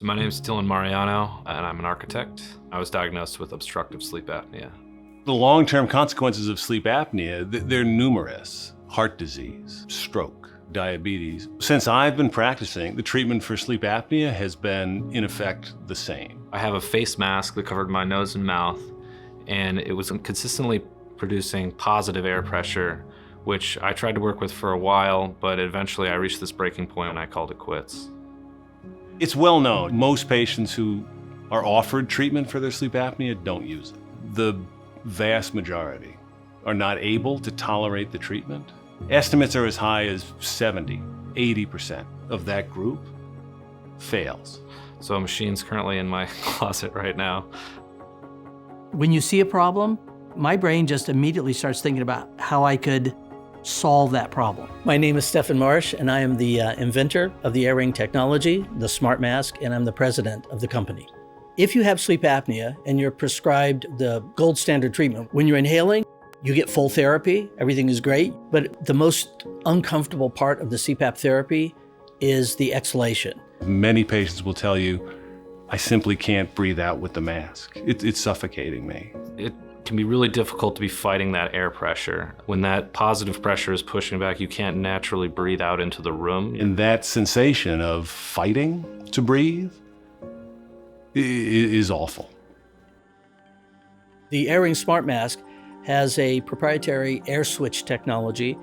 My name is Dylan Mariano, and I'm an architect. I was diagnosed with obstructive sleep apnea. The long-term consequences of sleep apnea, they're numerous. Heart disease, stroke, diabetes. Since I've been practicing, the treatment for sleep apnea has been, in effect, the same. I have a face mask that covered my nose and mouth, and it was consistently producing positive air pressure, which I tried to work with for a while, but eventually I reached this breaking point and I called it quits. It's well known, most patients who are offered treatment for their sleep apnea don't use it. The vast majority are not able to tolerate the treatment. Estimates are as high as 70, 80% of that group fails. So a machine's currently in my closet right now. When you see a problem, my brain just immediately starts thinking about how I could solve that problem. My name is Stefan Marsh, and I am the inventor of the AirRing technology, the smart mask, and I'm the president of the company. If you have sleep apnea and you're prescribed the gold standard treatment, when you're inhaling, you get full therapy, everything is great, but the most uncomfortable part of the CPAP therapy is the exhalation. Many patients will tell you, I simply can't breathe out with the mask. It's suffocating me. It can be really difficult to be fighting that air pressure. When that positive pressure is pushing back, you can't naturally breathe out into the room. And that sensation of fighting to breathe is awful. The AirRing smart mask has a proprietary air switch technology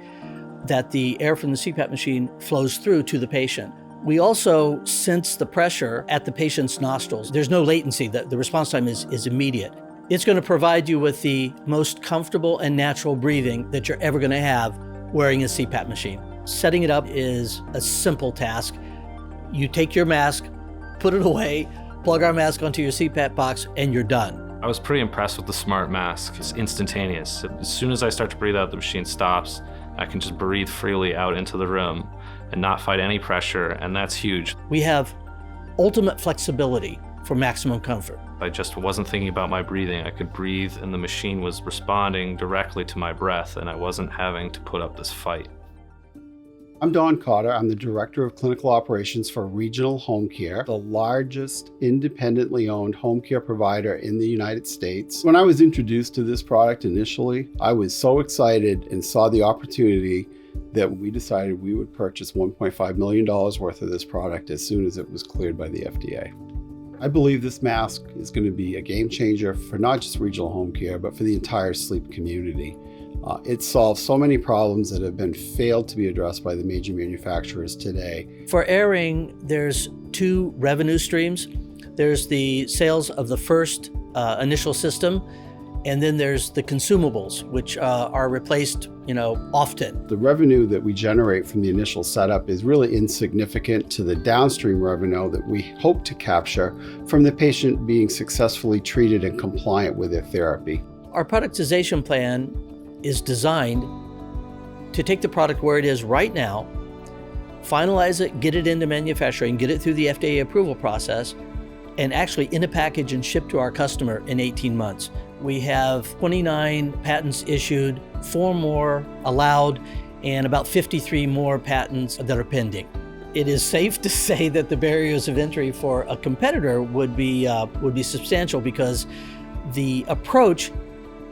that the air from the CPAP machine flows through to the patient. We also sense the pressure at the patient's nostrils. There's no latency, the response time is immediate. It's going to provide you with the most comfortable and natural breathing that you're ever going to have wearing a CPAP machine. Setting it up is a simple task. You take your mask, put it away, plug our mask onto your CPAP box, and you're done. I was pretty impressed with the smart mask. It's instantaneous. As soon as I start to breathe out, the machine stops. I can just breathe freely out into the room and not fight any pressure, and that's huge. We have ultimate flexibility for maximum comfort. I just wasn't thinking about my breathing. I could breathe and the machine was responding directly to my breath, and I wasn't having to put up this fight. I'm Don Cotter. I'm the Director of Clinical Operations for Regional Home Care, the largest independently owned home care provider in the United States. When I was introduced to this product initially, I was so excited and saw the opportunity that we decided we would purchase $1.5 million worth of this product as soon as it was cleared by the FDA. I believe this mask is going to be a game changer for not just regional home care, but for the entire sleep community. It solves so many problems that have been failed to be addressed by the major manufacturers today. For AirRing, there's two revenue streams. There's the sales of the first initial system, and then there's the consumables, which are replaced, often. The revenue that we generate from the initial setup is really insignificant to the downstream revenue that we hope to capture from the patient being successfully treated and compliant with their therapy. Our productization plan is designed to take the product where it is right now, finalize it, get it into manufacturing, get it through the FDA approval process, and actually in a package and ship to our customer in 18 months. We have 29 patents issued, 4 more allowed, and about 53 more patents that are pending. It is safe to say that the barriers of entry for a competitor would be substantial, because the approach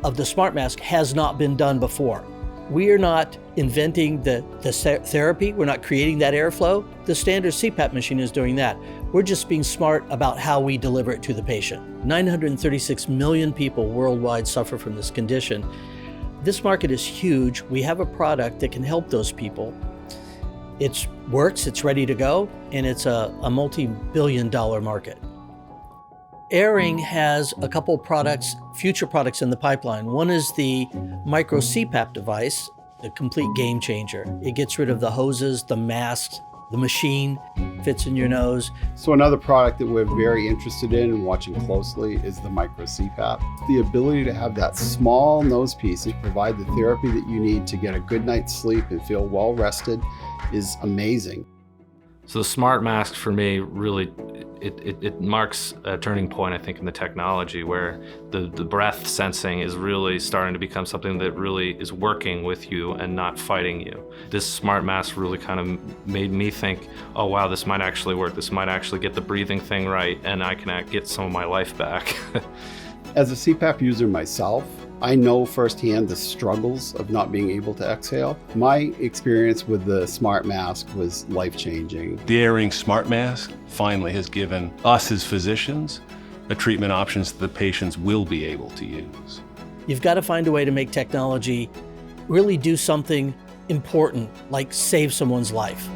of the smart mask has not been done before. We are not inventing the therapy. We're not creating that airflow. The standard CPAP machine is doing that. We're just being smart about how we deliver it to the patient. 936 million people worldwide suffer from this condition. This market is huge. We have a product that can help those people. It works, it's ready to go, and it's a multi-billion-dollar market. AirRing has a couple products, future products in the pipeline. One is the micro CPAP device, the complete game changer. It gets rid of the hoses, the masks, the machine fits in your nose. So another product that we're very interested in and watching closely is the micro CPAP. The ability to have that small nose piece and provide the therapy that you need to get a good night's sleep and feel well rested is amazing. So the smart mask for me really, it marks a turning point, I think, in the technology where the breath sensing is really starting to become something that really is working with you and not fighting you. This smart mask really kind of made me think, oh wow, this might actually work. This might actually get the breathing thing right, and I can get some of my life back. As a CPAP user myself, I know firsthand the struggles of not being able to exhale. My experience with the smart mask was life-changing. The AirRing Smart Mask finally has given us as physicians a treatment options that the patients will be able to use. You've got to find a way to make technology really do something important, like save someone's life.